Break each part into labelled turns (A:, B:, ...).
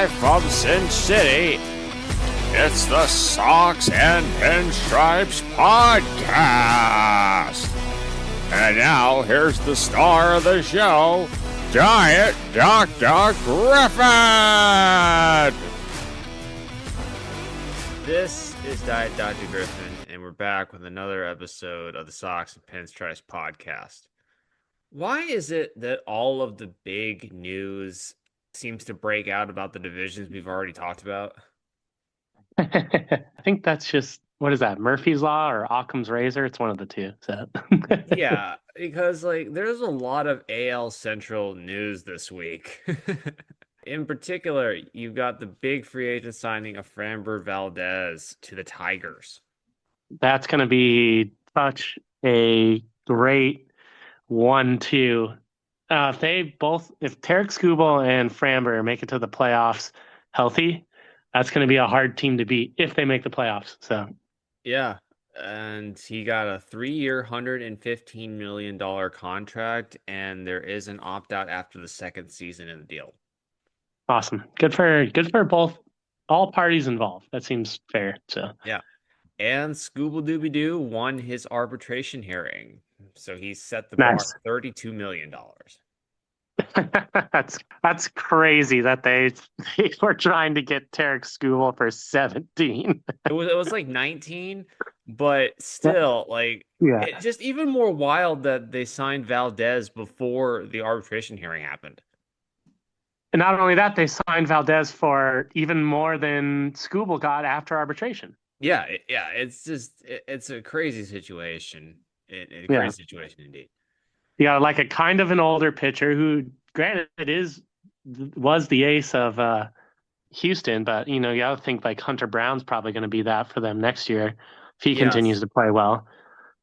A: Live from Sin City, it's the Socks and Pinstripes Podcast. And now, here's the star of the show, Giant Dr. Griffin!
B: This is Diet Dr. Griffin, and we're back with another episode of the Socks and Pinstripes Podcast. Why is it that all of the big news seems to break out about the divisions we've already talked about?
C: I think that's just, what is that, Murphy's Law or Occam's Razor? It's one of the two. So
B: Yeah, because there's a lot of AL Central news this week. In particular, you've got the big free agent signing of Framber Valdez to the Tigers.
C: That's going to be such a great 1-2. If Tarek Skubal and Framber make it to the playoffs healthy, that's going to be a hard team to beat if they make the playoffs. So
B: yeah, and he got a 3-year, $115 million contract, and there is an opt-out after the second season in the deal.
C: Awesome. Good for both, all parties involved. That seems fair. So
B: yeah. And Scooble Dooby Doo won his arbitration hearing. So he set the bar at $32 million.
C: That's crazy that they were trying to get Tarek Skubal for 17.
B: It was like 19, but still, it's just even more wild that they signed Valdez before the arbitration hearing happened.
C: And not only that, they signed Valdez for even more than Skubal got after arbitration.
B: Yeah, it's a crazy situation. Crazy situation indeed.
C: You got like a kind of an older pitcher who, granted, was the ace of Houston, but you got to think like Hunter Brown's probably going to be that for them next year if he continues to play well.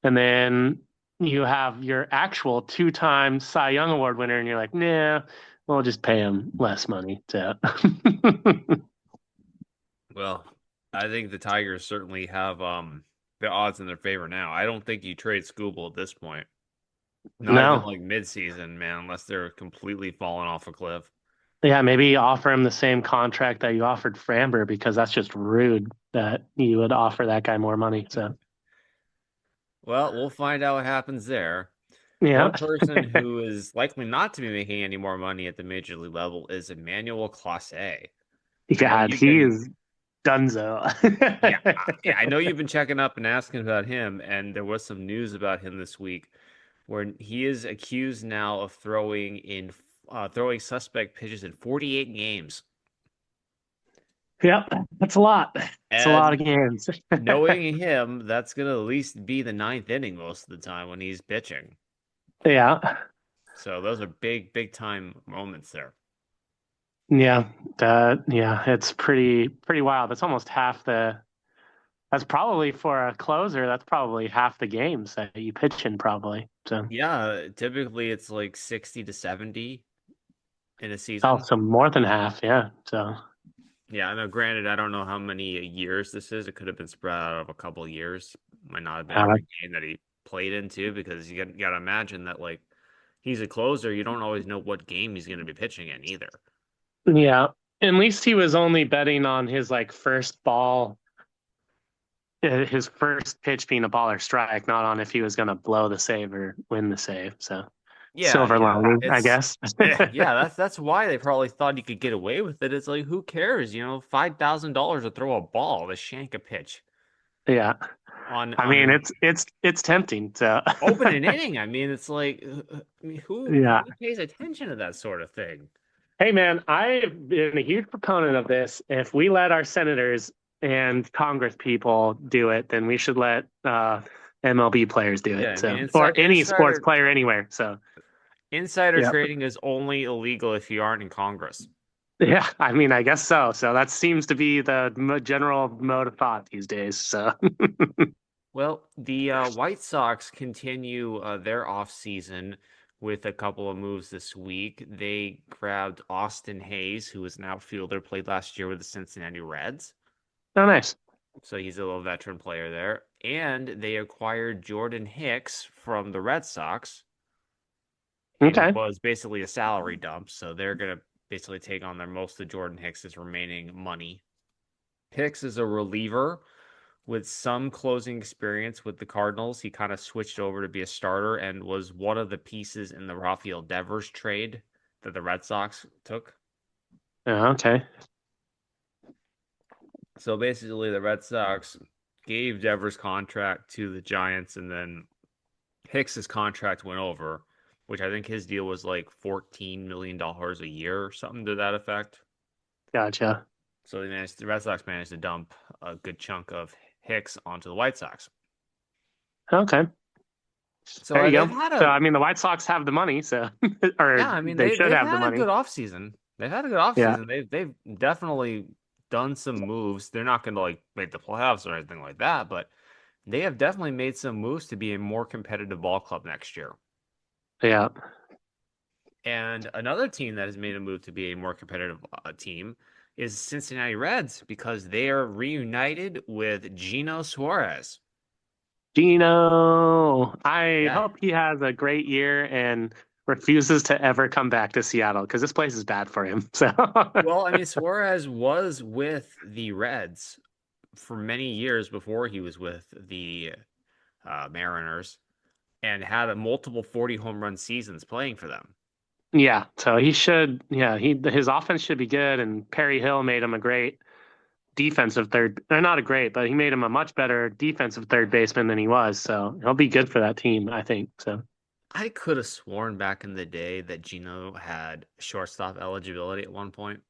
C: And then you have your actual 2-time Cy Young Award winner, and you're like, nah, we'll just pay him less money.
B: Well, I think the Tigers certainly have the odds in their favor now. I don't think you trade Skubal at this point. Not even like mid-season, man, unless they're completely falling off a cliff.
C: Yeah, maybe offer him the same contract that you offered Framber, because that's just rude that you would offer that guy more money. So,
B: well, we'll find out what happens there.
C: Yeah.
B: One person who is likely not to be making any more money at the major league level is Emmanuel Clase.
C: Yeah, he is dunzo.
B: I know you've been checking up and asking about him, and there was some news about him this week where he is accused now of throwing suspect pitches in 48 games.
C: Yep, that's a lot. It's a lot of games.
B: Knowing him, that's going to at least be the 9th inning most of the time when he's pitching.
C: Yeah.
B: So those are big time moments there.
C: Yeah, it's pretty wild. That's almost half the. That's probably for a closer. That's probably half the games that you pitch in, probably. So
B: yeah, typically it's like 60 to 70 in a season.
C: Oh, so more than half, yeah. So
B: yeah, I know. Granted, I don't know how many years this is. It could have been spread out of a couple of years. Might not have been every game that he played into, because you got to imagine that he's a closer. You don't always know what game he's going to be pitching in either.
C: Yeah, at least he was only betting on his first ball. His first pitch being a ball or strike, not on if he was going to blow the save or win the save. So, silver lining, I guess.
B: That's why they probably thought he could get away with it. It's like, who cares? $5,000 to throw a ball, to shank a pitch.
C: Yeah, it's tempting to
B: open an inning. I mean, it's like, who pays attention to that sort of thing?
C: Hey, man, I've been a huge proponent of this. If we let our senators and Congress people do it, then we should let MLB players do it. Or any sports player anywhere. So
B: insider trading is only illegal if you aren't in Congress.
C: Yeah, I guess so. So that seems to be the general mode of thought these days. So
B: well, the White Sox continue their offseason with a couple of moves this week. They grabbed Austin Hayes, who was an outfielder, played last year with the Cincinnati Reds.
C: Oh, nice.
B: So he's a little veteran player there. And they acquired Jordan Hicks from the Red Sox.
C: Okay.
B: It was basically a salary dump, so they're going to basically take on their most of Jordan Hicks's remaining money. Hicks is a reliever with some closing experience with the Cardinals. He kind of switched over to be a starter and was one of the pieces in the Rafael Devers trade that the Red Sox took.
C: Yeah, okay.
B: So basically, the Red Sox gave Devers' contract to the Giants, and then Hicks's contract went over, which I think his deal was like $14 million a year or something to that effect.
C: Gotcha.
B: So the Red Sox managed to dump a good chunk of Hicks onto the White Sox.
C: Okay.
B: So
C: There you
B: they've
C: go.
B: had
C: So
B: a
C: I mean, the White Sox have the money, so or
B: yeah, I mean
C: they should
B: they've
C: have the
B: had a
C: money.
B: good offseason. They've had a good
C: Yeah.
B: offseason. They've definitely done some moves. They're not going to like make the playoffs or anything like that, but they have definitely made some moves to be a more competitive ball club next year.
C: Yeah.
B: And another team that has made a move to be a more competitive team is Cincinnati Reds because they are reunited with Gino Suarez.
C: Gino, I
B: Yeah.
C: hope he has a great year and refuses to ever come back to Seattle because this place is bad for him. So
B: Well, I mean, Suarez was with the Reds for many years before he was with the Mariners and had a multiple 40 home run seasons playing for them.
C: yeah, so he should. Yeah, his offense should be good. And Perry Hill made him a great defensive third, or not a great, but he made him a much better defensive third baseman than he was. So he'll be good for that team, I think. So
B: I could have sworn back in the day that Gino had shortstop eligibility at one point.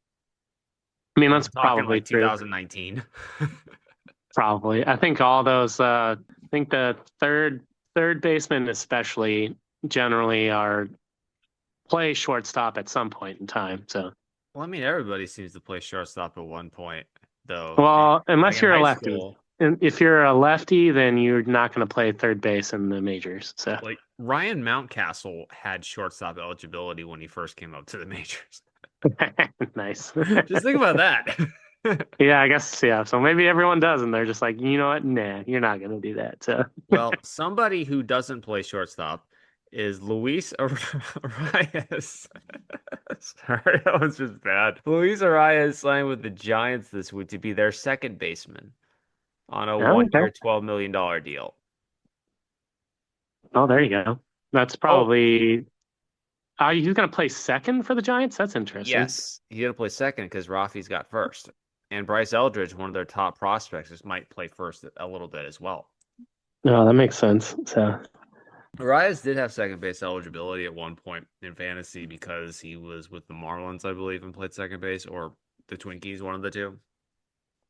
C: I mean,
B: And
C: that's
B: I'm talking
C: probably
B: like
C: true.
B: 2019.
C: Probably. I think all those. I think the third baseman especially generally are play shortstop at some point in time. So,
B: Well, I mean, everybody seems to play shortstop at one point, though.
C: well,
B: Like
C: unless
B: in
C: you're a
B: high
C: lefty,
B: school,
C: and if you're a lefty, then you're not going to play third base in the majors. So,
B: like Ryan Mountcastle had shortstop eligibility when he first came up to the majors.
C: nice.
B: Just think about that.
C: Yeah, I guess. Yeah. So maybe everyone does, and they're just like, you know what? Nah, you're not going to do that. So,
B: Well, somebody who doesn't play shortstop is Luis Arias. Sorry, that was just bad. Luis Arias signed with the Giants this week to be their second baseman on a
C: oh, okay.
B: one-year, $12 million deal.
C: Oh, there you go. That's
B: Oh,
C: probably. He's going to play second for the Giants. That's interesting.
B: yes, he's gonna play second because Rafi's got first, and Bryce Eldridge, one of their top prospects, just might play first a little bit as well.
C: No, that makes sense. So,
B: Arias did have second base eligibility at one point in fantasy because he was with the Marlins, I believe, and played second base, or the Twinkies, one of the two.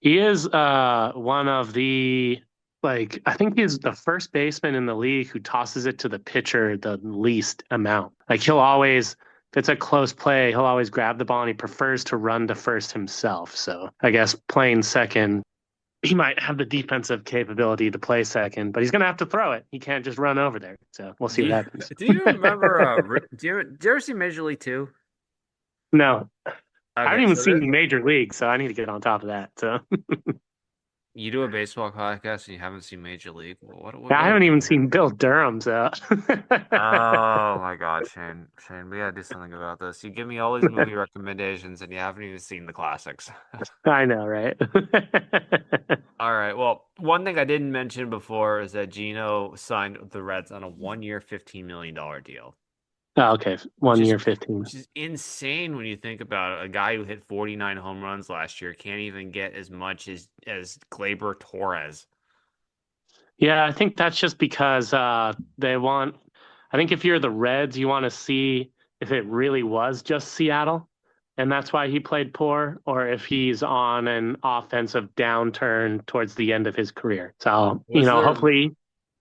C: he is one of the like I think he's the first baseman in the league who tosses it to the pitcher the least amount. Like he'll always if it's a close play, he'll always grab the ball and he prefers to run to first himself. So I guess playing second, he might have the defensive capability to play second, but he's gonna have to throw it. He can't just run over there. So we'll see
B: Do
C: what
B: you
C: happens.
B: do you remember? Do you ever see Major League Two?
C: No, I haven't
B: Okay,
C: even
B: so
C: seen Major League, so I need to get on top of that. So
B: you do a baseball podcast and you haven't seen Major League. What
C: I
B: are you
C: haven't even
B: doing?
C: seen Bill Durham. So
B: Oh my God, Shane. Shane, we gotta do something about this. You give me all these movie recommendations and you haven't even seen the classics.
C: I know, right?
B: All right. Well, one thing I didn't mention before is that Gino signed with the Reds on a 1-year, $15 million deal,
C: Oh, okay,
B: which
C: 1
B: is
C: year, 15.
B: which is insane when you think about it. A guy who hit 49 home runs last year can't even get as much as Gleyber Torres.
C: Yeah, I think that's just because they want. I think if you're the Reds, you want to see if it really was just Seattle, and that's why he played poor, or if he's on an offensive downturn towards the end of his career. So,
B: Was there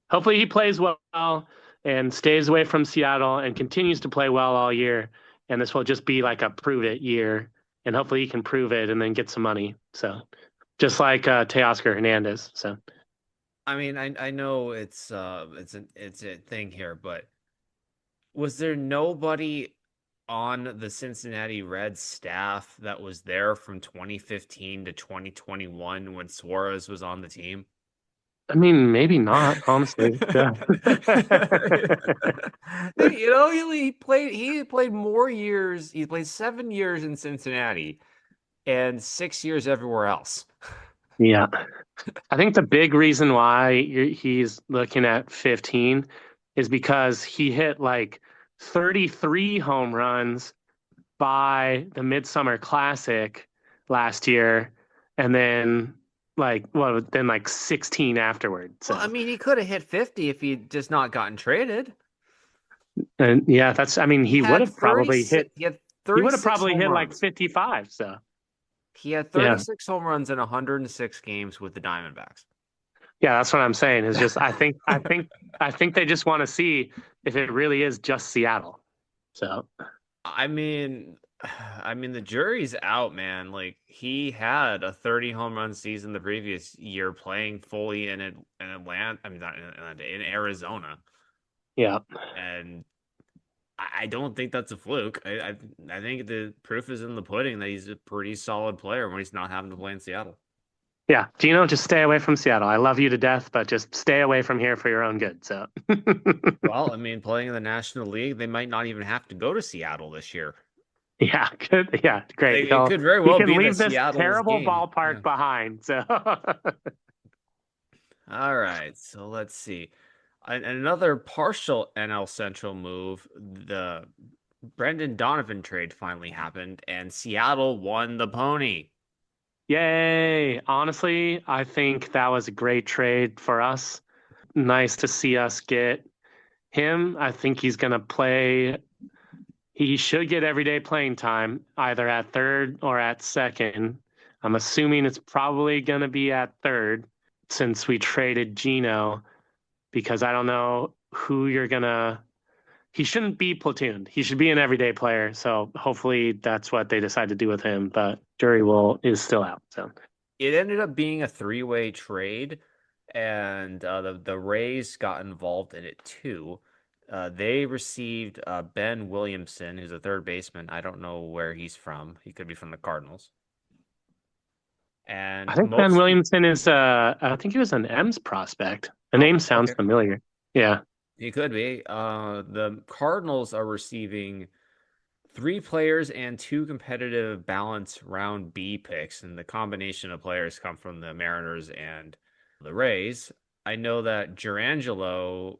C: hopefully he plays well and stays away from Seattle and continues to play well all year. And this will just be like a prove it year, and hopefully he can prove it and then get some money. So, just like Teoscar Hernandez. So.
B: I mean, I know it's a thing here, but was there nobody on the Cincinnati Reds staff that was there from 2015 to 2021 when Suarez was on the team?
C: I mean, maybe not, honestly. Yeah.
B: He played more years. He played 7 years in Cincinnati and 6 years everywhere else.
C: Yeah. I think the big reason why he's looking at 15 is because he hit like 33 home runs by the Midsummer Classic last year, and then then like 16 afterward.
B: Well, I
C: So,
B: mean, he could have hit 50 if he'd just not gotten traded.
C: and yeah, I mean,
B: He had 36. He had
C: he would have
B: 36
C: probably
B: home
C: hit like
B: runs.
C: 55. So,
B: He had
C: yeah.
B: 36 home runs in 106 games with the Diamondbacks.
C: Yeah, that's what I'm saying. Is just I think they just want to see if it really is just Seattle. So,
B: I mean, the jury's out, man. Like he had a 30 home run season the previous year, playing fully in Atlanta. I mean, not in Atlanta, in Arizona,
C: yeah.
B: and I don't think that's a fluke. I think the proof is in the pudding that he's a pretty solid player when he's not having to play in Seattle.
C: Yeah, Gino, just stay away from Seattle. I love you to death, but just stay away from here for your own good. So,
B: Well, I mean, playing in the National League, they might not even have to go to Seattle this year.
C: yeah, good. Yeah, great.
B: It could very
C: He
B: well
C: can
B: be that
C: leave this
B: Seattle's
C: terrible
B: game. Yeah.
C: ballpark behind. So,
B: All right, so let's see. Another partial NL Central move, the Brendan Donovan trade finally happened, and Seattle won the pony.
C: yay. Honestly, I think that was a great trade for us. Nice to see us get him. I think he's going to play. He should get everyday playing time, either at third or at second. I'm assuming it's probably going to be at third since we traded Gino, because I don't know who you're going to. He shouldn't be platooned. He should be an everyday player. So hopefully that's what they decide to do with him. But jury will is still out. So
B: It ended up being a three-way trade, and the Rays got involved in it too. They received Ben Williamson, who's a third baseman. I don't know where he's from. He could be from the Cardinals.
C: I
B: And
C: think Ben
B: most,
C: Williamson is. I think he was an M's prospect. The
B: oh,
C: name sounds
B: okay.
C: familiar. Yeah.
B: He could be. The Cardinals are receiving three players and two competitive balance round B picks, and the combination of players come from the Mariners and the Rays. I know that Gerangelo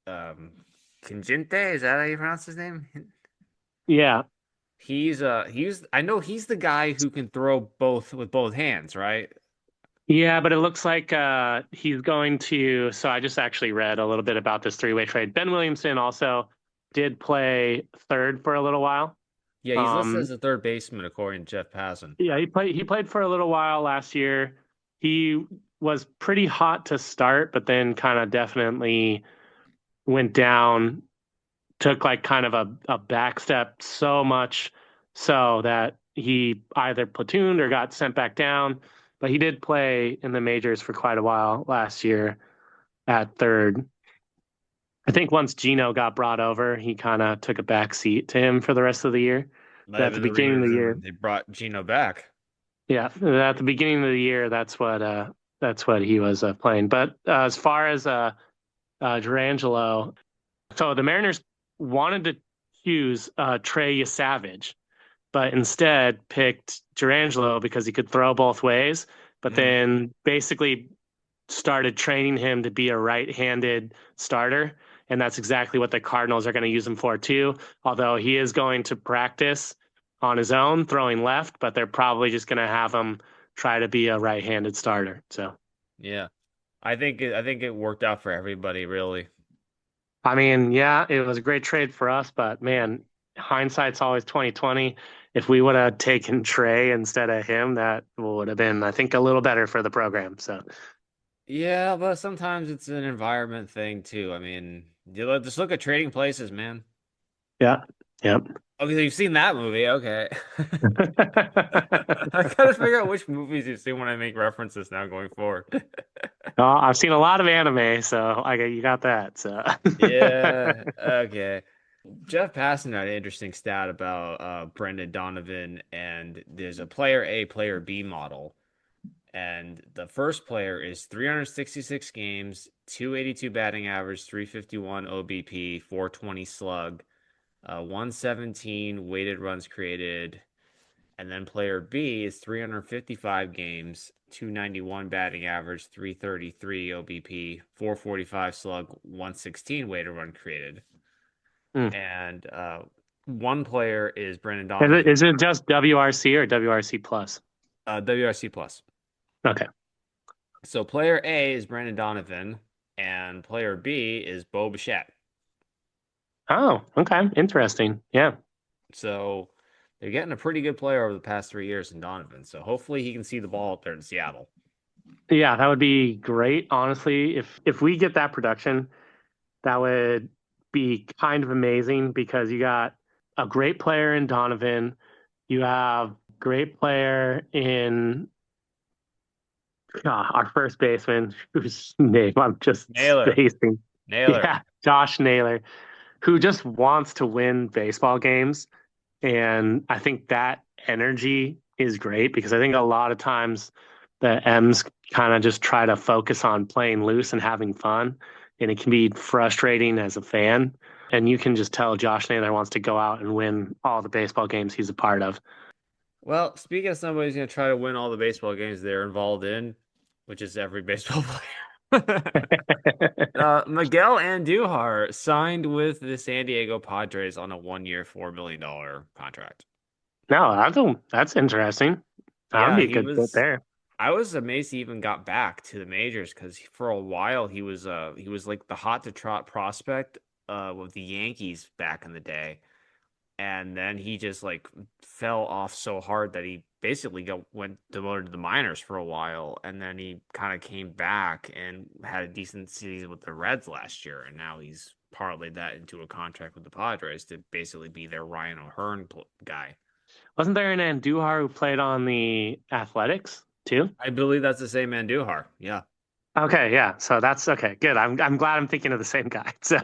B: um, Cingente, is that how you pronounce his name?
C: Yeah.
B: He's I know he's the guy who can throw both with both hands, right?
C: Yeah, but it looks like he's going to. So I just actually read a little bit about this three-way trade. Ben Williamson also did play third for a little while.
B: Yeah, he's listed
C: Um,
B: as a third baseman according to Jeff Passan.
C: yeah, he played for a little while last year. He was pretty hot to start, but then kind of definitely went down, took like kind of a back step so much so that he either platooned or got sent back down. But he did play in the majors for quite a while last year at third. I think once Gino got brought over, he kind of took a back seat to him for the rest of the year.
B: Might
C: But
B: have
C: at the
B: been the
C: beginning of the year,
B: reason they brought Gino back.
C: yeah, at the beginning of the year, that's what he was playing. But as far as Durangelo, so the Mariners wanted to choose Trey Savage, but instead picked Durangelo because he could throw both ways. But
B: Mhm.
C: then basically started training him to be a right-handed starter, and that's exactly what the Cardinals are going to use him for too. Although he is going to practice on his own throwing left, but they're probably just going to have him try to be a right-handed starter. So,
B: Yeah. I think it worked out for everybody, really.
C: I mean, yeah, it was a great trade for us, but man, hindsight's always 2020. If we would have taken Trey instead of him, that would have been, I think, a little better for the program. So,
B: Yeah, but sometimes it's an environment thing too. I mean, just look at Trading Places, man.
C: yeah, yep.
B: Okay, so you've seen that movie. Okay. I gotta figure out which movies you've seen when I make references now going forward.
C: I've seen a lot of anime, so you got that. So
B: Yeah, okay. Jeff Passan had an interesting stat about Brendan Donovan, and there's a player A, player B model. And the first player is 366 games, 282 batting average, 351 OBP, 420 slug, 117 weighted runs created. And then player B is 355 games, 291 batting average, 333 OBP, 445 slug, 116 weighted run created.
C: Hmm.
B: And one player is Brendan
C: Is
B: Donovan,
C: it just WRC or WRC plus?
B: WRC plus.
C: Okay.
B: So player A is Brandon Donovan, and player B is Bo Bichette.
C: Oh, okay. Interesting. Yeah.
B: So they're getting a pretty good player over the past 3 years in Donovan. So hopefully he can see the ball up there in Seattle.
C: Yeah, that would be great. Honestly, if we get that production, that would be kind of amazing because you got a great player in Donovan. You have great player in our first baseman, whose name I'm just
B: Naylor.
C: spacing.
B: Naylor.
C: Yeah, Josh Naylor, who just wants to win baseball games. And I think that energy is great because I think a lot of times the M's kind of just try to focus on playing loose and having fun. And it can be frustrating as a fan. And you can just tell Josh Naylor wants to go out and win all the baseball games he's a part of.
B: Well, speaking of somebody who's going to try to win all the baseball games they're involved in, which is every baseball player. Miguel Andujar signed with the San Diego Padres on a 1-year, $4 million contract.
C: No, that's interesting. That'd
B: Yeah,
C: be a good fit there.
B: I was amazed he even got back to the majors because for a while he was like the hot to trot prospect with the Yankees back in the day. And then he just like fell off so hard that he basically went demoted to the minors for a while, and then he kind of came back and had a decent season with the Reds last year, and now he's parlayed that into a contract with the Padres to basically be their Ryan O'Hearn guy.
C: Wasn't there an Andujar who played on the Athletics too?
B: I believe that's the same Andujar. Yeah.
C: Okay, yeah. So that's okay. Good. I'm glad I'm thinking of the same guy. So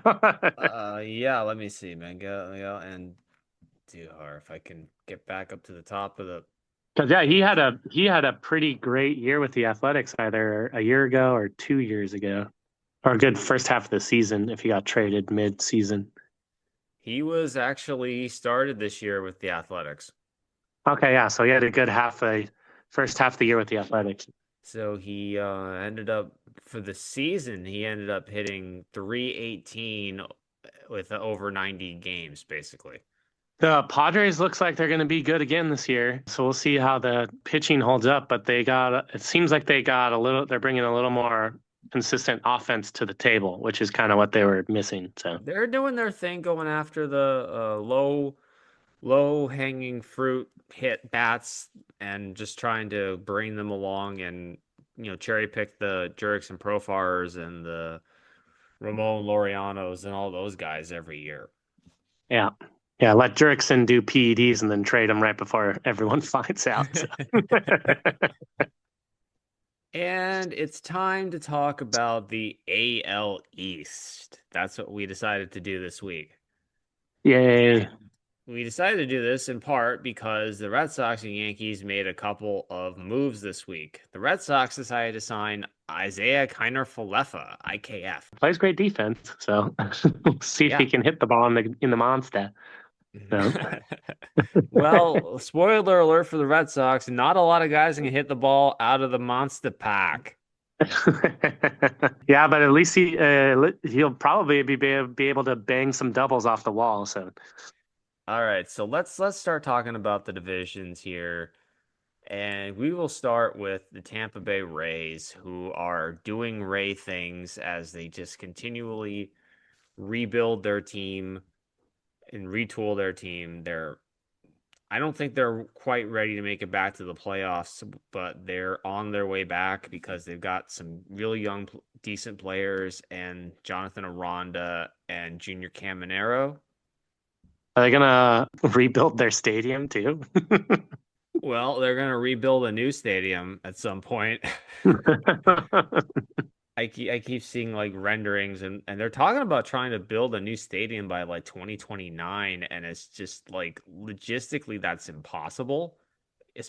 B: Yeah. Let me see, man. Go and Andujar. If I can get back up to the top of the.
C: because yeah, he had a pretty great year with the Athletics either a year ago or 2 years ago, or a good first half of the season if he got traded mid-season.
B: He was actually started this year with the Athletics.
C: Okay, yeah. So he had a good first half of the year with the Athletics.
B: So he ended up for the season. He ended up hitting 318 with over 90 games, basically.
C: The Padres looks like they're going to be good again this year. So we'll see how the pitching holds up. But it seems like they're bringing a little more consistent offense to the table, which is kind of what they were missing. So
B: They're doing their thing, going after the low hanging fruit hit bats and just trying to bring them along and cherry pick the Jurickson Profars and the Ramon Laureanos and all those guys every year.
C: yeah. Yeah, let Jurickson do PEDs and then trade him right before everyone finds out. So.
B: And it's time to talk about the AL East. That's what we decided to do this week.
C: Yay.
B: We decided to do this in part because the Red Sox and Yankees made a couple of moves this week. The Red Sox decided to sign Isaiah Kiner-Falefa, IKF.
C: Plays great defense, so we'll see if he can hit the ball in the Monstah. No.
B: Well, spoiler alert for the Red Sox, not a lot of guys can hit the ball out of the Monstah PaaK.
C: Yeah, but at least he'll probably be able to bang some doubles off the wall. So,
B: all right, so let's start talking about the divisions here, and we will start with the Tampa Bay Rays, who are doing Ray things as they just continually rebuild their team and retool their team. I don't think they're quite ready to make it back to the playoffs, but they're on their way back because they've got some really young, decent players and Jonathan Aranda and Junior Caminero.
C: Are they gonna rebuild their stadium too?
B: Well, they're gonna rebuild a new stadium at some point. I keep seeing like renderings and they're talking about trying to build a new stadium by like 2029, and it's just like logistically that's impossible.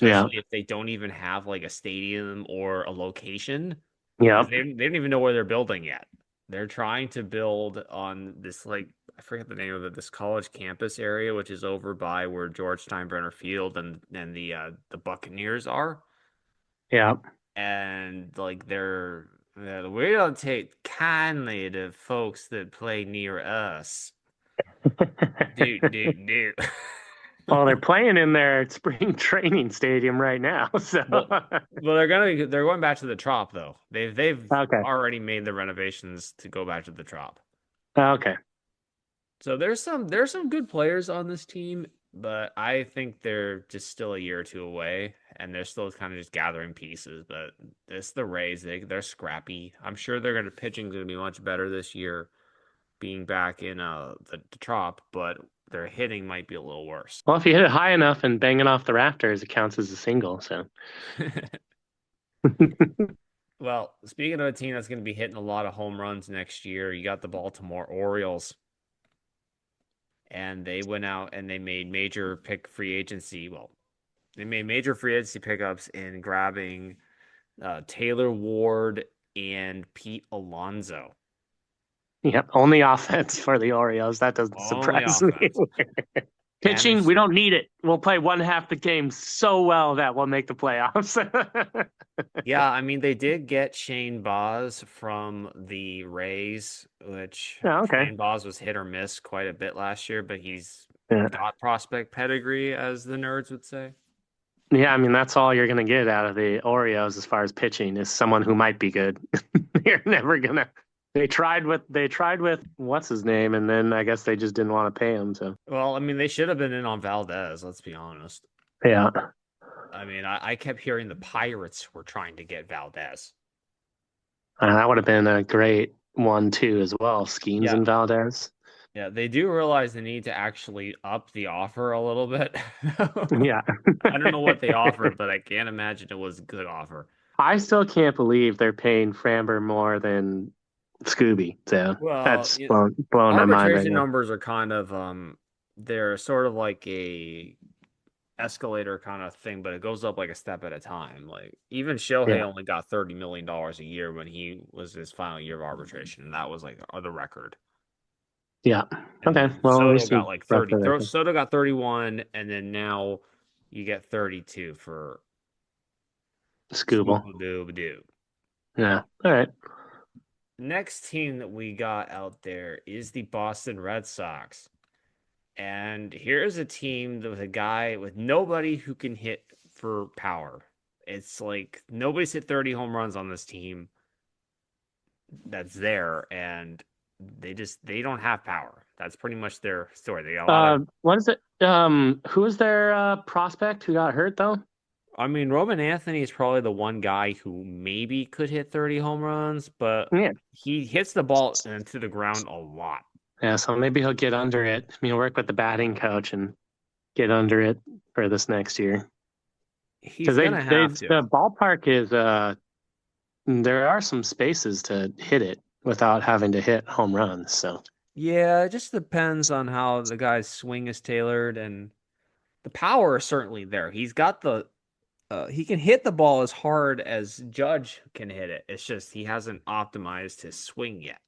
C: Yeah.
B: especially if they don't even have like a stadium or a location,
C: Yeah.
B: because they don't even know where they're building yet. They're trying to build on this like I forget the name of it, this college campus area, which is over by where George Steinbrenner Field and the Buccaneers are,
C: Yeah.
B: and like we don't take kindly to folks that play near us. Dude.
C: Well, they're playing in their spring training stadium right now. So
B: Well, they're going back to the Trop though. They've
C: okay.
B: already made the renovations to go back to the Trop.
C: Okay.
B: So there's some good players on this team, but I think they're just still a year or two away, and they're still kind of just gathering pieces. But it's the Rays. They're scrappy. I'm sure pitching's gonna be much better this year, being back in the Trop, but their hitting might be a little worse.
C: Well, if you hit it high enough and banging off the rafters, it counts as a single. So
B: Well, speaking of a team that's going to be hitting a lot of home runs next year, you got the Baltimore Orioles. And they went out and they made major free agency. Well, they made major free agency pickups in grabbing Taylor Ward and Pete Alonso.
C: yep, only offense for the Orioles. That doesn't
B: Only
C: surprise me.
B: offense.
C: Pitching, we don't need it. We'll play one half the game so well that we'll make the playoffs.
B: Yeah, I mean, they did get Shane Baz from the Rays, which
C: Yeah, okay.
B: Shane Baz was hit or miss quite a bit last year, but he's
C: Yeah.
B: got prospect pedigree, as the nerds would say.
C: Yeah, I mean that's all you're gonna get out of the Orioles as far as pitching is someone who might be good. You're never gonna. They tried with what's his name, and then I guess they just didn't want to pay him. So
B: Well, I mean, they should have been in on Valdez, let's be honest.
C: yeah,
B: I mean, I kept hearing the Pirates were trying to get Valdez.
C: that would have been a great one too as well. Schemes
B: Yeah.
C: and Valdez.
B: Yeah, they do realize they need to actually up the offer a little bit.
C: Yeah,
B: I don't know what they offered, but I can't imagine it was a good offer.
C: I still can't believe they're paying Framber more than Scooby. So
B: Well,
C: that's blown my mind right
B: arbitration
C: now.
B: numbers are kind of they're sort of like a escalator kind of thing, but it goes up like a step at a time. Like even Shohei
C: Yeah.
B: only got $30 million a year when he was his final year of arbitration, and that was like the record.
C: Yeah.
B: And
C: Okay. Well,
B: Soto
C: we see
B: got like 30.
C: roughly that.
B: Soto got 31, and then now you get 32 for
C: Scooble.
B: Scooby-Doo.
C: Yeah. All right.
B: Next team that we got out there is the Boston Red Sox. And here's a team with a guy with nobody who can hit for power. It's like nobody's hit 30 home runs on this team that's there, and they don't have power. That's pretty much their story. They got a lot of,
C: What is it? Who was their prospect who got hurt though?
B: I mean, Roman Anthony is probably the one guy who maybe could hit 30 home runs, but
C: Yeah.
B: he hits the ball into the ground a lot.
C: Yeah, so maybe he'll get under it. Work with the batting coach and get under it for this next year.
B: He's
C: Because
B: gonna have to.
C: the ballpark is there are some spaces to hit it without having to hit home runs. So
B: Yeah, it just depends on how the guy's swing is tailored, and the power is certainly there. He's got he can hit the ball as hard as Judge can hit it. It's just he hasn't optimized his swing yet.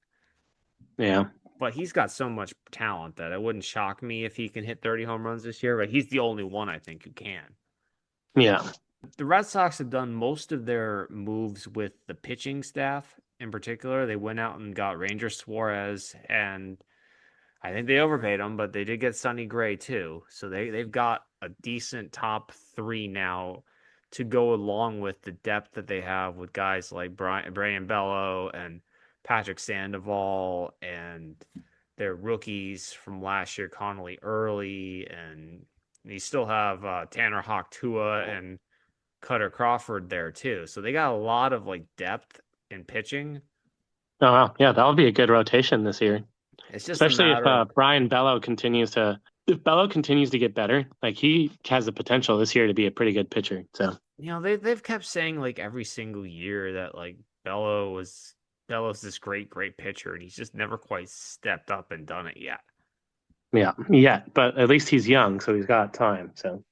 C: yeah.
B: But he's got so much talent that it wouldn't shock me if he can hit 30 home runs this year, but he's the only one I think who can.
C: Yeah.
B: The Red Sox have done most of their moves with the pitching staff in particular. They went out and got Ranger Suarez, and I think they overpaid him, but they did get Sonny Gray too. So they've got a decent top three now to go along with the depth that they have with guys like Brian Bello and Patrick Sandoval, and their rookies from last year, Connolly Early, and you still have Tanner Hawk Tua and Cutter Crawford there too. So they got a lot of like depth in pitching.
C: Oh wow. Yeah, that'll be a good rotation this year.
B: It's just
C: Especially if Brian Bello continues to get better, like he has the potential this year to be a pretty good pitcher. So
B: they've kept saying like every single year that like Bello's this great pitcher, and he's just never quite stepped up and done it yet.
C: yeah, but at least he's young, so he's got time. So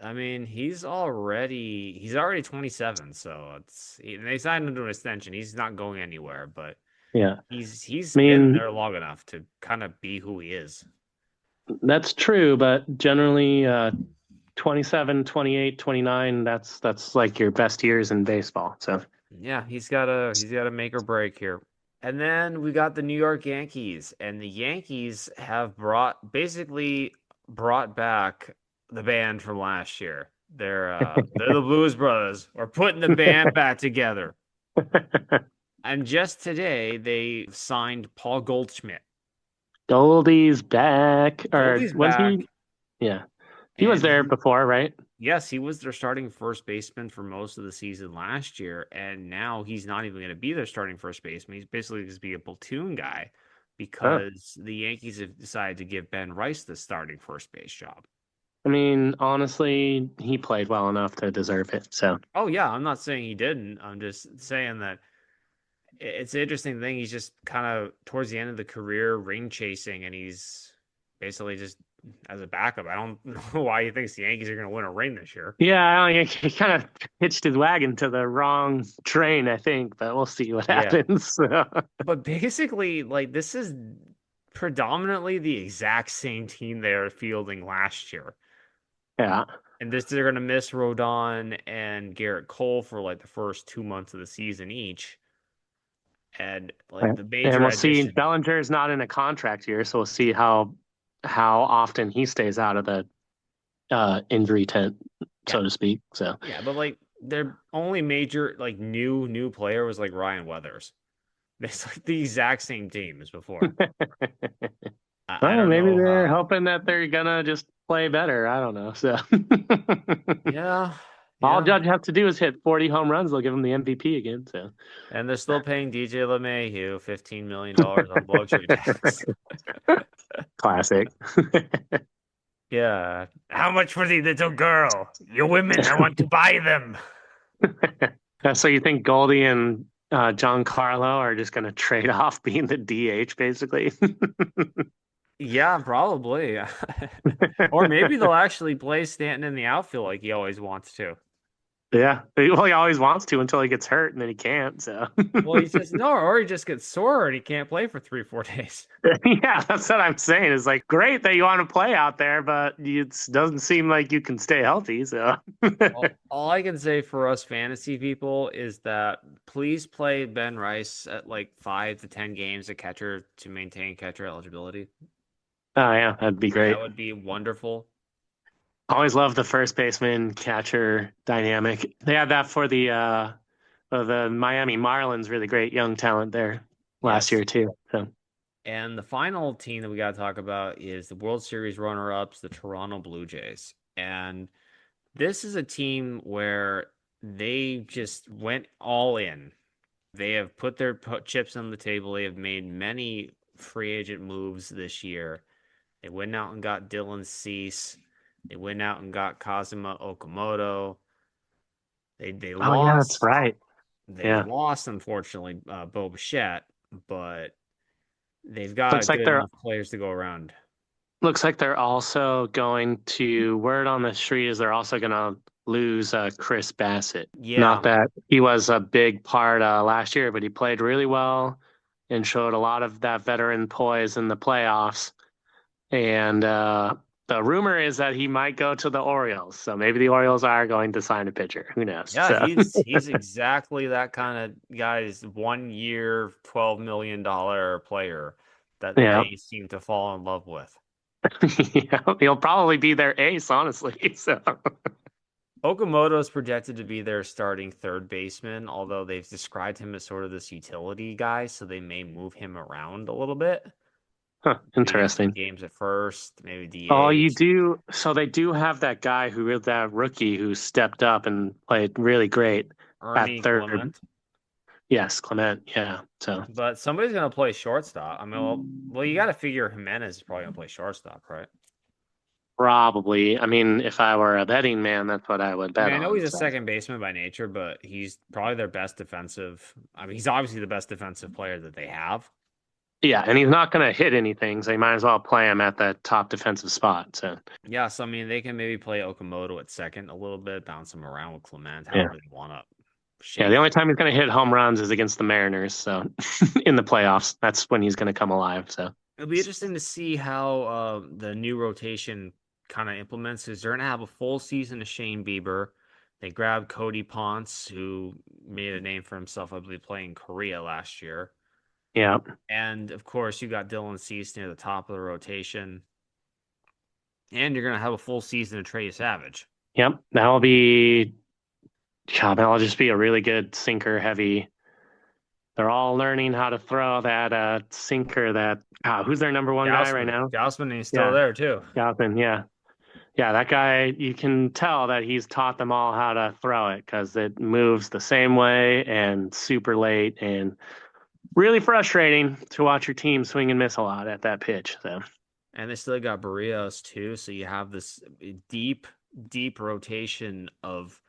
B: I mean, he's already 27, so they signed him to an extension. He's not going anywhere, but
C: Yeah.
B: he's
C: I
B: been
C: mean,
B: there long enough to kind of be who he is.
C: that's true, but generally 27, 28, 29, that's like your best years in baseball. So,
B: Yeah, he's got to make or break here. And then we got the New York Yankees, and the Yankees have basically brought back the band from last year. They're the Blues Brothers. We're putting the band back together. And just today they signed Paul Goldschmidt.
C: Goldie's back, or
B: Goldie's
C: was he?
B: back,
C: Yeah, he was
B: and
C: there before, right?
B: yes, he was their starting first baseman for most of the season last year, and now he's not even going to be their starting first baseman. He's basically just be a platoon guy
C: Oh,
B: because the Yankees have decided to give Ben Rice the starting first base job.
C: I mean, honestly, he played well enough to deserve it. So,
B: Oh yeah, I'm not saying he didn't. I'm just saying that it's an interesting thing. He's just kind of towards the end of the career ring chasing, and he's basically just as a backup. I don't know why he thinks the Yankees are going to win a ring this year.
C: yeah, he kind of hitched his wagon to the wrong train, I think, but we'll see what
B: Yeah.
C: happens.
B: But basically, like this is predominantly the exact same team they were fielding last year.
C: Yeah.
B: And this they're gonna miss Rodon and Garrett Cole for like the first 2 months of the season each. And like the
C: And
B: major
C: we'll see.
B: addition.
C: Bellinger is not in a contract year, so we'll see how often he stays out of the injury tent,
B: Yeah.
C: so to speak. So,
B: Yeah, but like their only major like new player was like Ryan Weathers. It's like the exact same team as before. I
C: well,
B: don't
C: maybe
B: know
C: they're
B: how.
C: hoping that they're gonna just play better. I don't know. So,
B: Yeah,
C: all
B: yeah.
C: Judge has to do is hit 40 home runs. They'll give him the MVP again. So,
B: And they're still paying DJ LeMahieu $15 million on luxury tax.
C: classic.
B: Yeah. How much for the little girl? Your women, I want to buy them.
C: So you think Goldie and John Carlo are just going to trade off being the DH, basically?
B: Yeah, probably. Or maybe they'll actually play Stanton in the outfield like he always wants to.
C: Yeah. Well, he always wants to until he gets hurt, and then he can't. So,
B: Well, he says no, or he just gets sore and he can't play for 3, 4 days.
C: yeah, that's what I'm saying. It's like great that you want to play out there, but it doesn't seem like you can stay healthy. So,
B: All I can say for us fantasy people is that please play Ben Rice at like 5 to 10 games at catcher to maintain catcher eligibility.
C: oh yeah, that'd be great.
B: That would be wonderful.
C: Always love the first baseman catcher dynamic. They had that for the Miami Marlins, really great young talent there last
B: Yes.
C: year too. So.
B: And the final team that we got to talk about is the World Series runner-ups, the Toronto Blue Jays. And this is a team where they just went all in. They have put their chips on the table. They have made many free agent moves this year. They went out and got Dylan Cease. They went out and got Kazuma Okamoto. They
C: Oh yeah, that's
B: lost.
C: right.
B: They
C: Yeah.
B: lost, unfortunately, Bo Bichette, but they've got
C: Looks like
B: good
C: they're
B: enough players to go around.
C: looks like they're also going to word on the street is they're also going to lose Chris Bassett. Not
B: Yeah,
C: that he was a big part last year, but he played really well and showed a lot of that veteran poise in the playoffs. And the rumor is that he might go to the Orioles. So maybe the Orioles are going to sign a pitcher. Who knows?
B: yeah,
C: So
B: he's exactly that kind of guy's 1 year, $12 million player that
C: yeah.
B: they seem to fall in love with.
C: Yeah, he'll probably be their ace, honestly. So
B: Okamoto is projected to be their starting third baseman, although they've described him as sort of this utility guy, so they may move him around a little bit.
C: huh,
B: Maybe get some
C: interesting.
B: games at first, maybe
C: Oh, you
B: DH.
C: do. So they do have that guy that rookie who stepped up and played really great at
B: Ernie
C: third.
B: Clement.
C: Yes, Clement. Yeah. So
B: But somebody's gonna play shortstop. I mean, well, you got to figure Jimenez is probably gonna play shortstop, right?
C: probably, I mean, if I were a betting man, that's what I would
B: I
C: bet
B: mean, I know
C: on.
B: he's a
C: So
B: second baseman by nature, but he's probably their best defensive. I mean, he's obviously the best defensive player that they have.
C: Yeah, and he's not going to hit anything, so you might as well play him at the top defensive spot. So
B: Yeah, so I mean, they can maybe play Okamoto at second a little bit, bounce him around with Clement,
C: yeah,
B: however they want to
C: yeah.
B: shape
C: The only
B: things.
C: time he's going to hit home runs is against the Mariners. So in the playoffs, that's when he's going to come alive. So
B: It'll be interesting to see how the new rotation kind of implements. Is they're going to have a full season of Shane Bieber. They grabbed Cody Ponce, who made a name for himself, I believe, playing Korea last year.
C: yeah,
B: And of course, you got Dylan Cease near the top of the rotation. And you're going to have a full season of Trey Savage.
C: yep. That'll be. God, that'll just be a really good sinker heavy. They're all learning how to throw that sinker. That who's their number one guy right now?
B: Gausman, he's still
C: Yeah,
B: there too.
C: Gotham. Yeah, yeah. That guy, you can tell that he's taught them all how to throw it because it moves the same way and super late and really frustrating to watch your team swing and miss a lot at that pitch. So
B: And they still got Barrios too. So you have this deep, deep rotation of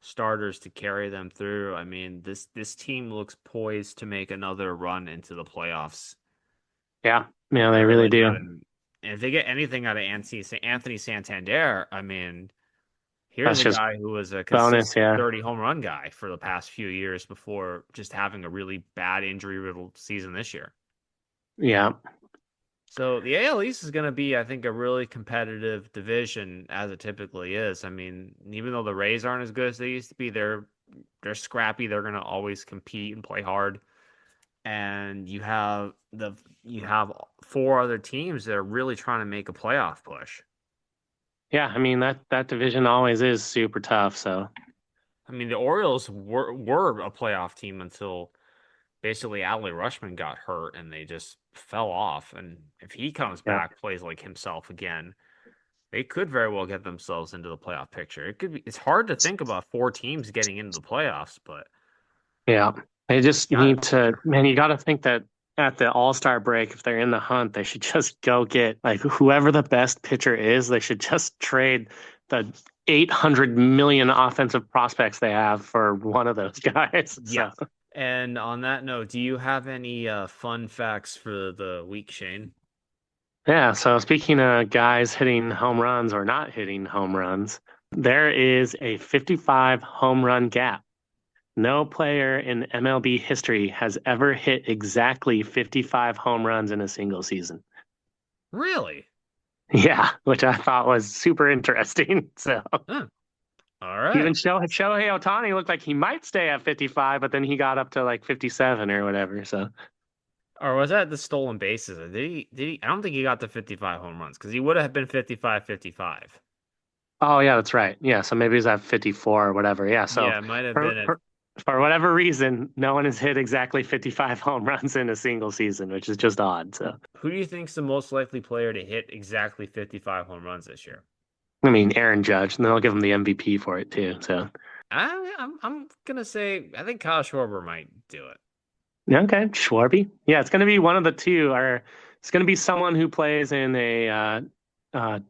B: starters to carry them through. I mean, this team looks poised to make another run into the playoffs.
C: yeah, yeah,
B: They
C: they really
B: really do.
C: do.
B: And if they get anything out of Anthony Santander, I mean, here's
C: That's
B: a
C: just
B: guy who was a
C: bonus.
B: consistent
C: Yeah,
B: 30 home run guy for the past few years before just having a really bad injury riddled season this year.
C: yeah,
B: So the AL East is going to be, I think, a really competitive division as it typically is. I mean, even though the Rays aren't as good as they used to be, they're scrappy. They're going to always compete and play hard. And you have four other teams that are really trying to make a playoff push.
C: yeah. I mean that division always is super tough. So
B: I mean, the Orioles were a playoff team until basically Adley Rushman got hurt and they just fell off. And if he comes
C: yeah.
B: back, plays like himself again, they could very well get themselves into the playoff picture. It could be. It's hard to think about four teams getting into the playoffs, but
C: Yeah. They just
B: got
C: need to, man, you got to think that at the All-Star break, if they're in the hunt, they should just go get like whoever the best pitcher is, they should just trade the 800 million offensive prospects they have for one of those guys.
B: yeah.
C: So,
B: And on that note, do you have any fun facts for the week, Shane?
C: yeah. So, speaking of guys hitting home runs or not hitting home runs, there is a 55 home run gap. No player in MLB history has ever hit exactly 55 home runs in a single season.
B: Really?
C: Yeah, which I thought was super interesting. So
B: Huh. All
C: even
B: right.
C: Shohei Ohtani looked like he might stay at 55, but then he got up to like 57 or whatever. So
B: Or was that the stolen bases? Or did he? I don't think he got to 55 home runs because he would have been 55-55.
C: oh yeah, that's right. Yeah, so maybe he's at 54 or whatever. Yeah, so
B: Yeah, it might have
C: for,
B: been it.
C: for for whatever reason, no one has hit exactly 55 home runs in a single season, which is just odd. So
B: Who do you think's the most likely player to hit exactly 55 home runs this year?
C: I mean, Aaron Judge, and then they'll give him the MVP for it too. So
B: I'm gonna say I think Kyle Schwarber might do it.
C: okay, Schwarby. Yeah, it's going to be one of the two, or it's going to be someone who plays in a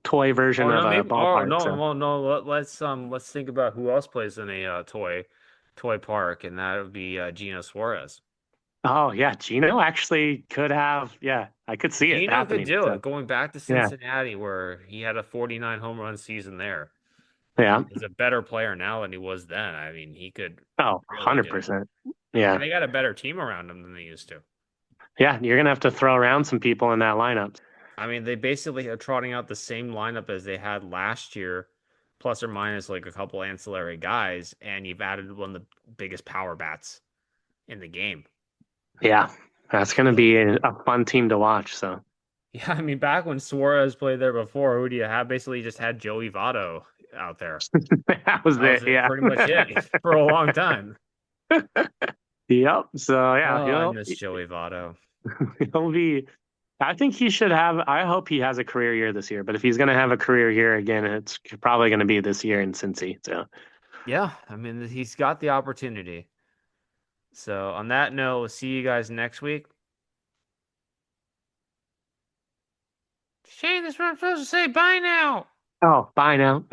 C: toy
B: Oh
C: version of
B: no,
C: a
B: maybe. Oh
C: ballpark.
B: no,
C: So
B: well no. Let's think about who else plays in a toy park, and that would be Gino Suarez.
C: oh yeah, Gino actually could have. Yeah, I could see it
B: Gino could
C: happening.
B: do
C: So
B: it. Going back to
C: yeah,
B: Cincinnati, where he had a 49 home run season there.
C: yeah.
B: He's a better player now than he was then. I mean, he could
C: Oh,
B: really do it.
C: 100%.
B: And
C: Yeah,
B: they got a better team around him than they used to.
C: yeah. You're gonna have to throw around some people in that lineup.
B: I mean, they basically are trotting out the same lineup as they had last year, plus or minus like a couple ancillary guys, and you've added one of the biggest power bats in the game.
C: Yeah, that's gonna
B: So,
C: be a fun team to watch. So
B: yeah, I mean, back when Suarez played there before, who do you have? Basically, you just had Joey Votto out there.
C: that was
B: That was
C: it.
B: it,
C: Yeah.
B: pretty much it for a long time.
C: Yep. So yeah,
B: Oh, I miss Joey Votto.
C: he'll be. I think he should have. I hope he has a career year this year. But if he's going to have a career year again, it's probably going to be this year in Cincy. So
B: Yeah, I mean, he's got the opportunity. So, on that note, we'll see you guys next week. Shane, that's what I'm supposed to say. Bye now.
C: oh, bye now.